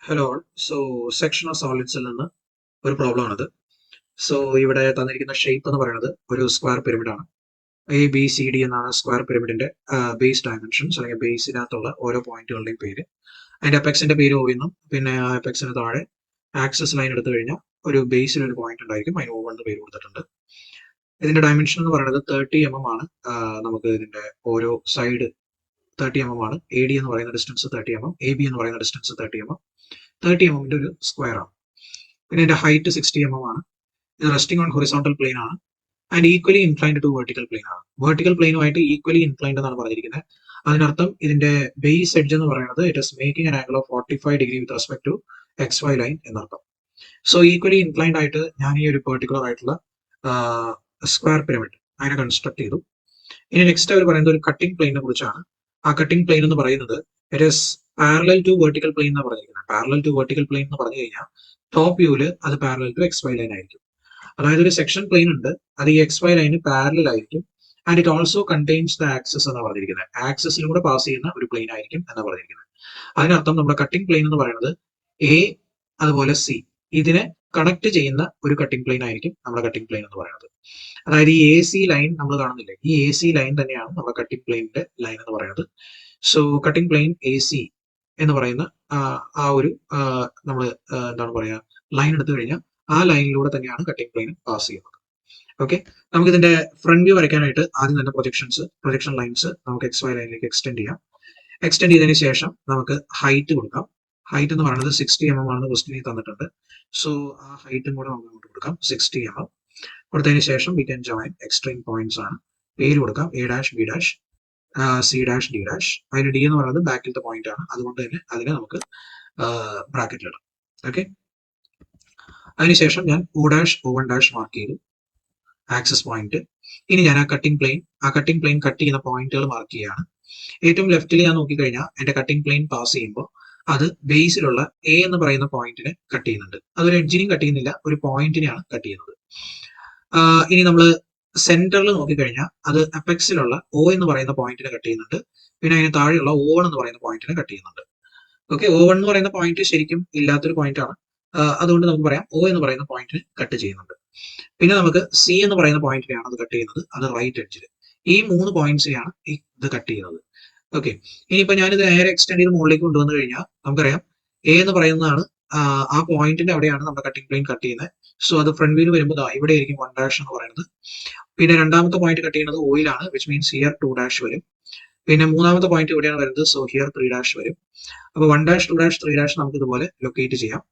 Hello all. So section of സോളിഡ്സിൽ നിന്ന് ഒരു പ്രോബ്ലം ആണിത്. സോ ഇവിടെ തന്നിരിക്കുന്ന ഷേപ്പ് എന്ന് പറയുന്നത് ഒരു സ്ക്വയർ പിരമിഡ് ആണ്. ABCD എന്നാണ് സ്ക്വയർ പിരമിഡിന്റെ ബേസ് ഡയമെൻഷൻസ് അല്ലെങ്കിൽ ബേസിനകത്തുള്ള ഓരോ പോയിന്റുകളുടെയും പേര്. അതിന്റെ അപെക്സിന്റെ പേര് O എന്നും പിന്നെ ആ അപെക്സിന് താഴെ ആക്സസ് ലൈൻ എടുത്തു കഴിഞ്ഞാൽ ഒരു ബേസിൽ ഒരു പോയിന്റ് ഉണ്ടായിരിക്കും, അതിന് O എന്ന് പേര് കൊടുത്തിട്ടുണ്ട്. ഇതിന്റെ ഡയമെൻഷൻ എന്ന് പറയുന്നത് 30 mm ആണ്. നമുക്ക് ഇതിന്റെ ഓരോ സൈഡ് 30 mm ആണ്. AD എന്ന് പറയുന്ന ഡിസ്റ്റൻസ് 30 mm, AB എന്ന് പറയുന്ന ഡിസ്റ്റൻസ് 30 mm. 30 mm ഒരു സ്ക്വയർ ആണ്. പിന്നെ ഇതിന്റെ ഹൈറ്റ് 60 mm ആണ്. ഇത് റെസ്റ്റിംഗ് ഓൺ ഹൊറിസോണ്ടൽ പ്ലെയിൻ ആണ് and equally inclined to vertical plane ആണ്. വെർട്ടിക്കൽ പ്ലെയിനുമായിട്ട് ഈക്വലി ഇൻക്ലൈൻഡ് എന്നാണ് പറഞ്ഞിരിക്കുന്നത്. അതിനർത്ഥം ഇതിന്റെ ബേസ് എഡ്ജ് എന്ന് പറയുന്നത് it is making an angle of 45 degree with respect to XY line എന്നർത്ഥം. സോ ഈക്വലി ഇൻക്ലൈൻഡ് ആയിട്ട് ഞാൻ ഈ ഒരു പെർട്ടിക്കുലർ ആയിട്ടുള്ള സ്ക്വയർ പിരമിഡ് അതിനെ കൺസ്ട്രക്ട് ചെയ്തു. ഇനി നെക്സ്റ്റ് അവർ പറയുന്നത് ഒരു കട്ടിംഗ് പ്ലെയിനെ കുറിച്ചാണ്. ആ കട്ടിംഗ് പ്ലെയിൻ എന്ന് പറയുന്നത് it is parallel to vertical plane എന്ന് പറഞ്ഞിരിക്കുന്നത്. പാരലൽ ടു വെർട്ടിക്കൽ പ്ലെയിൻ എന്ന് പറഞ്ഞു കഴിഞ്ഞാൽ ടോപ്പ് വ്യൂവിൽ അത് പാരലൽ ടു XY ലൈൻ ആയിരിക്കും. അതായത് ഒരു സെക്ഷൻ പ്ലെയിൻ ഉണ്ട്, അത് ഈ XY ലൈന് പാരലൽ ആയിരിക്കും and it also contains the access എന്ന് പറഞ്ഞിരിക്കുന്നത്. ആക്സസിലൂടെ പാസ് ചെയ്യുന്ന ഒരു പ്ലെയിൻ ആയിരിക്കും എന്ന് പറഞ്ഞിരിക്കുന്നത്. അതിനർത്ഥം നമ്മുടെ കട്ടിംഗ് പ്ലെയിൻ എന്ന് പറയുന്നത് A അതുപോലെ C ഇതിനെ കണക്ട് ചെയ്യുന്ന ഒരു കട്ടിംഗ് പ്ലെയിൻ ആയിരിക്കും നമ്മുടെ കട്ടിംഗ് പ്ലെയിൻ എന്ന് പറയുന്നത്. അതായത് ഈ AC ലൈൻ നമ്മൾ കാണുന്നില്ലേ, ഈ AC ലൈൻ തന്നെയാണ് നമ്മുടെ കട്ടിംഗ് പ്ലെയിനിന്റെ ലൈൻ എന്ന് പറയുന്നത്. സോ കട്ടിംഗ് പ്ലെയിൻ AC എന്ന് പറയുന്ന ആ ഒരു നമ്മൾ എന്താണ് പറയുക ലൈൻ എടുത്തു കഴിഞ്ഞാൽ ആ ലൈനിലൂടെ തന്നെയാണ് കട്ടിംഗ് പ്ലെയിൻ പാസ് ചെയ്യുന്നത്. ഓക്കെ, നമുക്ക് ഇതിന്റെ ഫ്രണ്ട് വ്യൂ വരയ്ക്കാനായിട്ട് ആദ്യം തന്നെ പ്രൊജക്ഷൻ ലൈൻസ് നമുക്ക് XY ലൈനിലേക്ക് എക്സ്റ്റെൻഡ് ചെയ്യാം. എക്സ്റ്റെൻഡ് ചെയ്തതിന് ശേഷം നമുക്ക് ഹൈറ്റ് കൊടുക്കാം. ഹൈറ്റ് എന്ന് പറയുന്നത് 60 mm ആണെന്ന് ക്വസ്റ്റ്യനിൽ തന്നിട്ടുണ്ട്. സോ ആ ഹൈറ്റും കൂടെ നമുക്ക് അങ്ങോട്ട് കൊടുക്കാം, 60 mm. കൊടുത്തതിന് ശേഷം we can join extreme points ആണ്. പേര് കൊടുക്കാം A', B', C', D'. അതിൽ D എന്ന് പറയുന്നത് ബാക്കിലത്തെ പോയിന്റ് ആണ്, അതുകൊണ്ട് തന്നെ അതിനെ നമുക്ക് ബ്രാക്കറ്റിലിടാം. ഓക്കെ, അതിനുശേഷം ഞാൻ O', മാർക്ക് ചെയ്തു ആക്സസ് പോയിന്റ്. ഇനി ഞാൻ ആ കട്ടിംഗ് പ്ലെയിൻ കട്ട് ചെയ്യുന്ന പോയിന്റുകൾ മാർക്ക് ചെയ്യുകയാണ്. ഏറ്റവും ലെഫ്റ്റിൽ ഞാൻ നോക്കിക്കഴിഞ്ഞാൽ എന്റെ കട്ടിംഗ് പ്ലെയിൻ പാസ് ചെയ്യുമ്പോൾ അത് ബേസിലുള്ള A എന്ന് പറയുന്ന പോയിന്റിനെ കട്ട് ചെയ്യുന്നുണ്ട്. അതൊരു എഡ്ജിനെയും കട്ട് ചെയ്യുന്നില്ല, ഒരു പോയിന്റിനെയാണ് കട്ട് ചെയ്യുന്നത്. ഇനി നമ്മൾ സെന്ററിൽ നോക്കിക്കഴിഞ്ഞാൽ അത് അപെക്സിലുള്ള O എന്ന് പറയുന്ന പോയിന്റിനെ കട്ട് ചെയ്യുന്നുണ്ട്. പിന്നെ അതിന് താഴെയുള്ള O1 എന്ന് പറയുന്ന പോയിന്റിനെ കട്ട് ചെയ്യുന്നുണ്ട്. ഓക്കെ, O1 എന്ന് പറയുന്ന പോയിന്റ് ശരിക്കും ഇല്ലാത്തൊരു പോയിന്റ് ആണ്, അതുകൊണ്ട് നമുക്ക് പറയാം O എന്ന് പറയുന്ന പോയിന്റിന് കട്ട് ചെയ്യുന്നുണ്ട്. പിന്നെ നമുക്ക് C എന്ന് പറയുന്ന പോയിന്റിനെയാണ് അത് കട്ട് ചെയ്യുന്നത്, അത് റൈറ്റ് എഡ്ജിൽ. ഈ 3 പോയിന്റ്സിനെയാണ് ഇത് കട്ട് ചെയ്യുന്നത്. ഓക്കെ, ഇനിയിപ്പോ ഞാനിത് നേരെ എക്സ്റ്റെൻഡ് ചെയ്ത് മുകളിലേക്ക് കൊണ്ടുവന്നു കഴിഞ്ഞാൽ നമുക്കറിയാം A എന്ന് പറയുന്നതാണ് ആ പോയിന്റിന്റെ അവിടെയാണ് നമ്മുടെ കട്ടിംഗ് പ്ലെയിൻ കട്ട് ചെയ്യുന്നത്. സോ അത് ഫ്രണ്ട് വ്യൂവിൽ വരുമ്പോൾ ഇവിടെ ആയിരിക്കും 1' എന്ന് പറയുന്നത്. പിന്നെ രണ്ടാമത്തെ പോയിന്റ് കട്ട് ചെയ്യുന്നത് ഓയിലാണ്, വിച്ച് മീൻസ് ഹിയർ 2' വരും. പിന്നെ മൂന്നാമത്തെ പോയിന്റ് ഇവിടെയാണ് വരുന്നത്, സോ ഹിയർ 3' വരും. അപ്പൊ 1', 2', 3' നമുക്ക് ഇതുപോലെ ലൊക്കേറ്റ് ചെയ്യാം.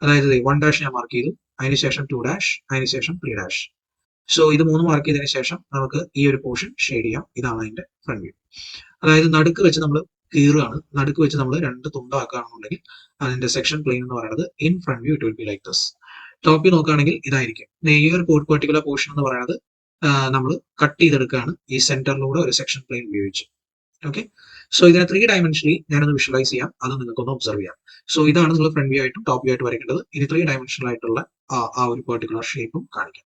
അതായത് 1' ഞാൻ മാർക്ക് ചെയ്തു, അതിനുശേഷം 2', അതിനുശേഷം 3'. സോ ഇത് 3 മാർക്ക് ചെയ്തതിനു ശേഷം നമുക്ക് ഈ ഒരു പോർഷൻ ഷെയ്ഡ് ചെയ്യാം. ഇതാണ് അതിന്റെ ഫ്രണ്ട് വ്യൂ. അതായത് നടുക്ക് വെച്ച് നമ്മൾ കീറുകയാണ്, നടുക്ക് വെച്ച് നമ്മൾ 2 തുണ്ടാക്കുകയാണെന്നുണ്ടെങ്കിൽ അതിന്റെ സെക്ഷൻ പ്ലെയിൻ എന്ന് പറയുന്നത് in front view it will be like this. ടോപ്പിൽ നോക്കുകയാണെങ്കിൽ ഇതായിരിക്കും. ഈ ഒരു പെർട്ടിക്കുലർ പോർഷൻ എന്ന് പറയുന്നത് നമ്മൾ കട്ട് ചെയ്തെടുക്കുകയാണ് ഈ സെന്ററിലൂടെ ഒരു സെക്ഷൻ പ്ലെയിൻ ഉപയോഗിച്ച്. ഓക്കെ, സോ ഇതിനെ 3 ഡയമെൻഷനിൽ ഞാനൊന്ന് വിഷ്വലൈസ് ചെയ്യാം, അത് നിങ്ങൾക്കൊന്ന് ഒബ്സർവ് ചെയ്യാം. സോ ഇതാണ് നിങ്ങൾ ഫ്രണ്ട് വ്യൂ ആയിട്ടും ടോപ്പ് വ്യൂ ആയിട്ട് വരയ്ക്കേണ്ടത്. ഇനി 3 ഡയമെൻഷനൽ ആയിട്ടുള്ള ആ ഒരു പെർട്ടിക്കുലർ ഷേപ്പും കാണിക്കാം.